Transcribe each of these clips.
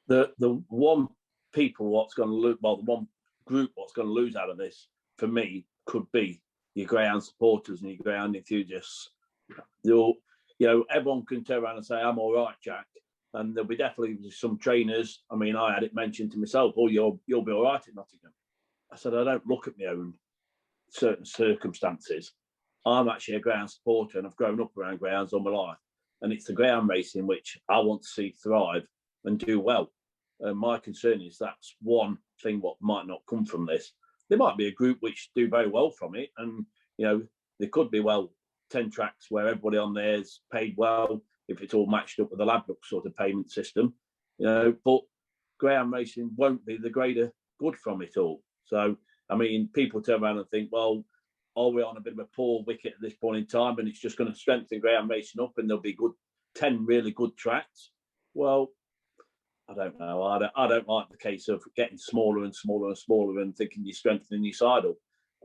the one people what's going to lose, well, the one group what's going to lose out of this for me could be your greyhound supporters and your greyhound enthusiasts. Everyone can turn around and say, I'm all right, Jack. And there'll be definitely some trainers. I mean, I had it mentioned to myself, oh, you'll be all right at Nottingham. I said, I don't look at my own certain circumstances. I'm actually a greyhound supporter and I've grown up around greyhounds all my life. And it's the greyhound racing which I want to see thrive and do well. My concern is that's one thing what might not come from this. There might be a group which do very well from it. And, there could be, 10 tracks where everybody on there is paid well, if it's all matched up with the Ladbroke sort of payment system, but greyhound racing won't be the greater good from it all. So, I mean, people turn around and think, well, are we on a bit of a poor wicket at this point in time and it's just going to strengthen greyhound racing up and there'll be 10 really good tracks? Well, I don't know. I don't like the case of getting smaller and smaller and smaller and thinking you're strengthening your side up.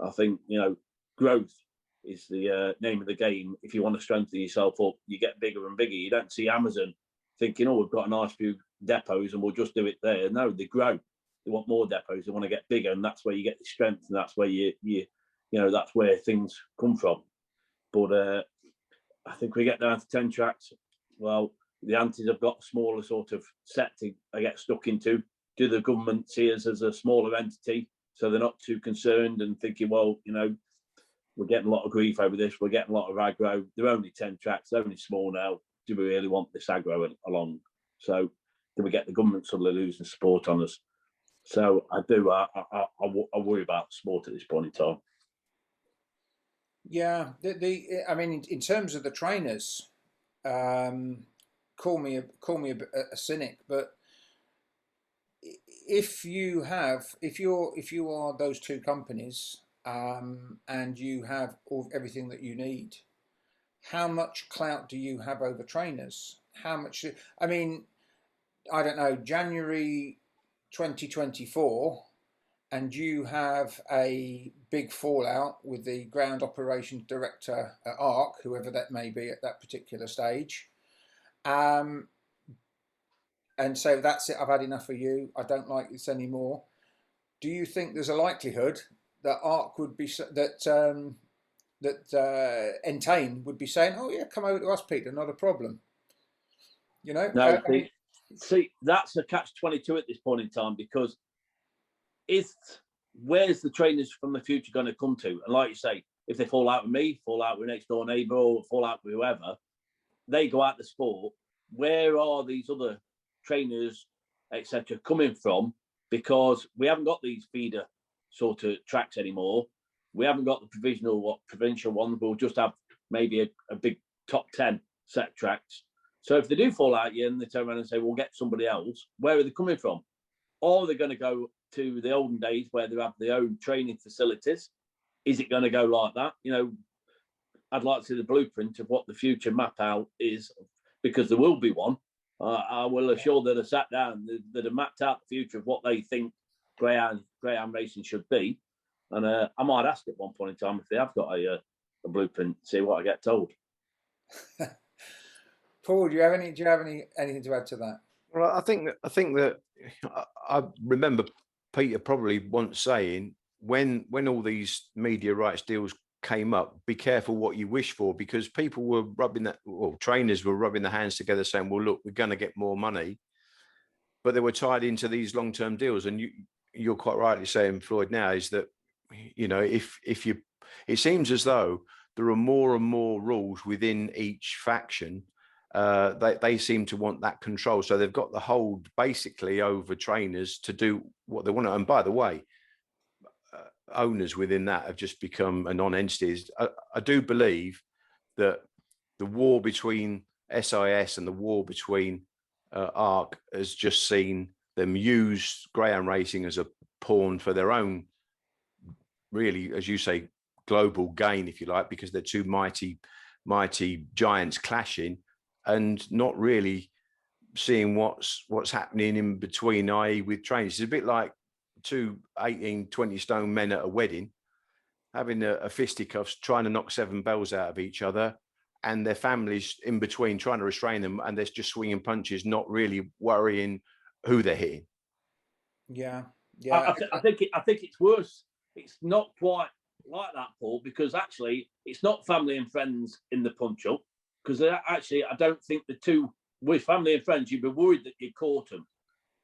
I think, growth is the name of the game. If you want to strengthen yourself up, you get bigger and bigger. You don't see Amazon thinking, oh, we've got a nice few depots and we'll just do it there. No, they grow. They want more depots. They want to get bigger, and that's where you get the strength, and that's where that's where things come from. But I think we get down to 10 tracks. Well, the Antis have got a smaller sort of set to get stuck into. Do the government see us as a smaller entity so they're not too concerned and thinking, well, we're getting a lot of grief over this. We're getting a lot of aggro. They're only 10 tracks. They're only small now. Do we really want this aggro along? So do we get the government suddenly losing support on us? So I do. I worry about sport at this point in time. Yeah. I mean, in terms of the trainers, call me a cynic, but if you are those two companies, and you have everything that you need, how much clout do you have over trainers? How much? I mean, I don't know, January 2024, and you have a big fallout with the ground operations director at ARC, whoever that may be at that particular stage. And so that's it, I've had enough of you, I don't like this anymore. Do you think there's a likelihood that ARC would be Entain would be saying, "Oh yeah, come over to us, Peter, not a problem." No, see, that's a catch-22 at this point in time, because where's the trainers from the future going to come to? And like you say, if they fall out with me, fall out with next door neighbour, or fall out with whoever, they go out the sport. Where are these other trainers, etc., coming from? Because we haven't got these feeder sort of tracks anymore. We haven't got the provincial ones. We'll just have maybe a big top 10 set tracks. So if they do fall out and they turn around and say, we'll get somebody else, where are they coming from? Or are they going to go to the olden days where they have their own training facilities? Is it going to go like that? I'd like to see the blueprint of what the future map out is, because there will be one. I will assure that I sat down, that have mapped out the future of what they think greyhound racing should be. And I might ask at one point in time if they have got a blueprint, see what I get told. Paul, do you have anything to add to that? Well, I think that I remember Peter probably once saying, when all these media rights deals came up, be careful what you wish for, because people were trainers were rubbing their hands together saying, well, look, we're going to get more money, but they were tied into these long-term deals. And you're quite rightly saying, Floyd, now is that, it seems as though there are more and more rules within each faction. They seem to want that control. So they've got the hold basically over trainers to do what they want to. And by the way, owners within that have just become a non-entity. I do believe that the war between SIS and the war between ARC has just seen them use greyhound racing as a pawn for their own, really, as you say, global gain, if you like, because they're two mighty giants clashing and not really seeing what's happening in between, i.e. with trainers. It's a bit like two 18, 20 stone men at a wedding having a fisticuffs, trying to knock 7 bells out of each other, and their families in between trying to restrain them, and they're just swinging punches, not really worrying who they're hitting. Yeah, yeah. I think it's worse. It's not quite like that, Paul, because actually it's not family and friends in the punch up. Because actually, I don't think the two with family and friends, you'd be worried that you caught them.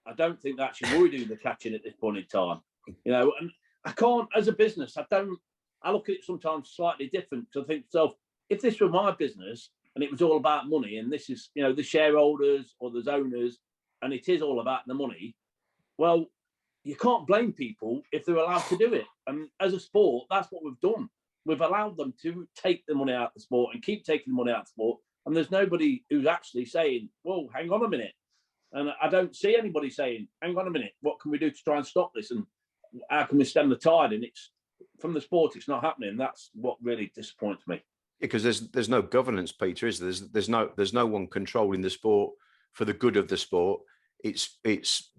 I don't think they're actually worried who they're catching at this point in time. You know, and I can't, as a business, I look at it sometimes slightly different. So I think, so if this were my business and it was all about money, and this is, you know, the shareholders or the owners, and it is all about the money, well, you can't blame people if they're allowed to do it. And as a sport, that's what we've done. We've allowed them to take the money out of the sport and keep taking the money out of the sport. And there's nobody who's actually saying, whoa, hang on a minute. And I don't see anybody saying, hang on a minute, what can we do to try and stop this? And how can we stem the tide? And it's from the sport, it's not happening. That's what really disappoints me. Because there's no governance, Peter, is there? There's no one controlling the sport for the good of the sport. It's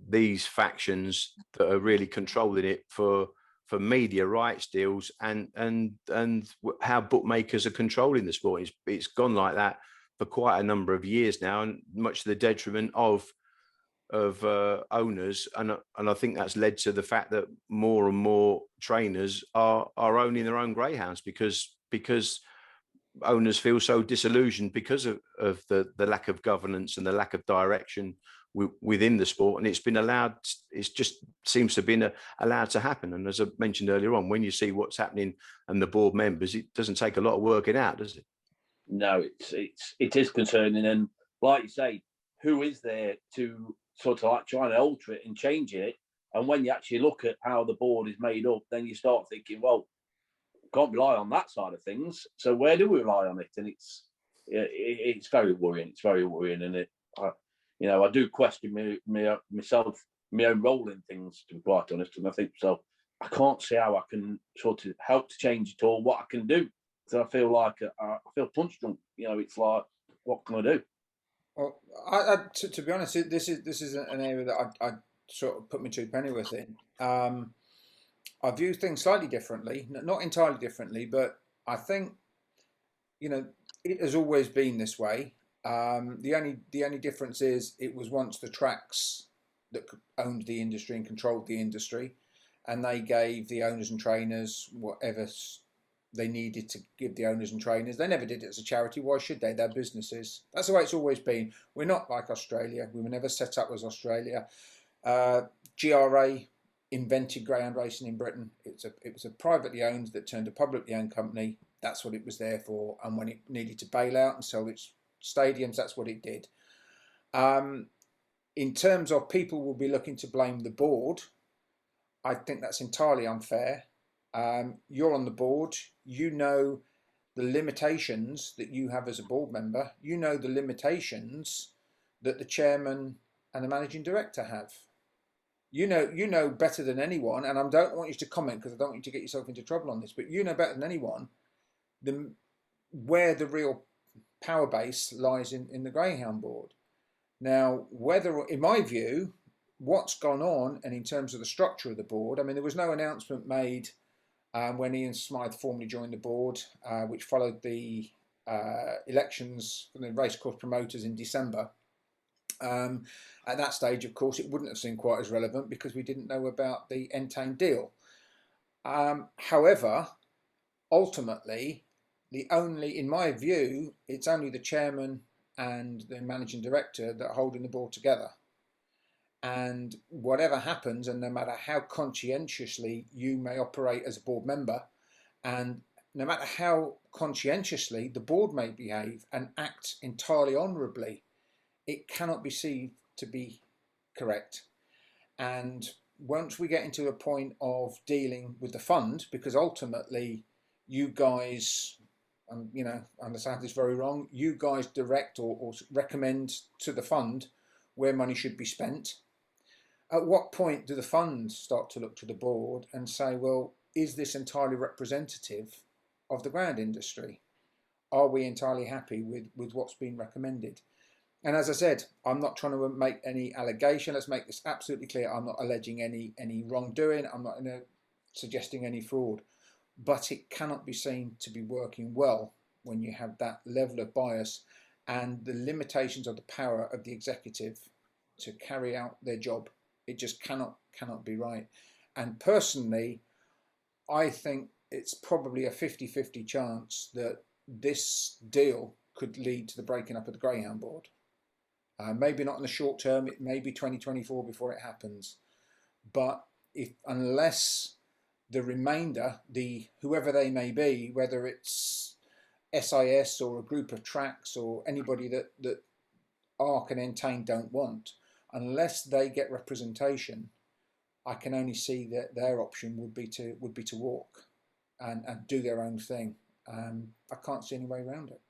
these factions that are really controlling it for media rights deals and how bookmakers are controlling the sport. It's gone like that for quite a number of years now, and much to the detriment of owners, and I think that's led to the fact that more and more trainers are owning their own greyhounds because owners feel so disillusioned because of the lack of governance and the lack of direction within the sport, and it's been allowed. It just seems to have been allowed to happen. And as I mentioned earlier on, when you see what's happening and the board members, it doesn't take a lot of working out, does it? No, it is concerning, and like you say, who is there to sort of like try and alter it and change it? And when you actually look at how the board is made up, then you start thinking, well, can't rely on that side of things. So where do we rely on it? And it's very worrying. It's very worrying, and I do question myself, my own role in things, to be quite honest. And I think so. I can't see how I can sort of help to change it or what I can do. So I feel like I feel punch drunk. You know, it's like, what can I do? Well, to be honest, this is an area that I sort of put my two pennyworth in. I view things slightly differently, not entirely differently, but I think, it has always been this way. The only difference is it was once the tracks that owned the industry and controlled the industry, and they gave the owners and trainers whatever they needed to give the owners and trainers. They never did it as a charity. Why should they? They're businesses. That's the way it's always been. We're not like Australia. We were never set up as Australia. GRA invented greyhound racing in Britain. It was a privately owned that turned a publicly owned company. That's what it was there for. And when it needed to bail out and sell its stadiums, that's what it did. In terms of people will be looking to blame the board, I think that's entirely unfair. You're on the board. You know the limitations that you have as a board member. You know the limitations that the chairman and the managing director have. You know better than anyone, and I don't want you to comment because I don't want you to get yourself into trouble on this, but you know better than anyone where the real power base lies in the Greyhound board. Now, whether, in my view, what's gone on and in terms of the structure of the board, I mean, there was no announcement made when Ian Smythe formally joined the board, which followed the elections for the racecourse promoters in December. At that stage, of course, it wouldn't have seemed quite as relevant because we didn't know about the Entain deal. However, ultimately, in my view, it's only the chairman and the managing director that are holding the board together. And whatever happens, and no matter how conscientiously you may operate as a board member, and no matter how conscientiously the board may behave and act entirely honourably, it cannot be seen to be correct. And once we get into a point of dealing with the fund, because ultimately you guys, I understand this very wrong, you guys direct or recommend to the fund where money should be spent. At what point do the funds start to look to the board and say, well, is this entirely representative of the ground industry? Are we entirely happy with what's been recommended? And as I said, I'm not trying to make any allegation. Let's make this absolutely clear. I'm not alleging any wrongdoing. I'm not suggesting any fraud. But it cannot be seen to be working well when you have that level of bias and the limitations of the power of the executive to carry out their job. It just cannot be right. And personally, I think it's probably a 50-50 chance that this deal could lead to the breaking up of the Greyhound Board. Maybe not in the short term, it may be 2024 before it happens. But unless the remainder, whoever they may be, whether it's SIS or a group of tracks or anybody that ARC and Entain don't want, unless they get representation, I can only see that their option would be to walk and do their own thing. I can't see any way around it.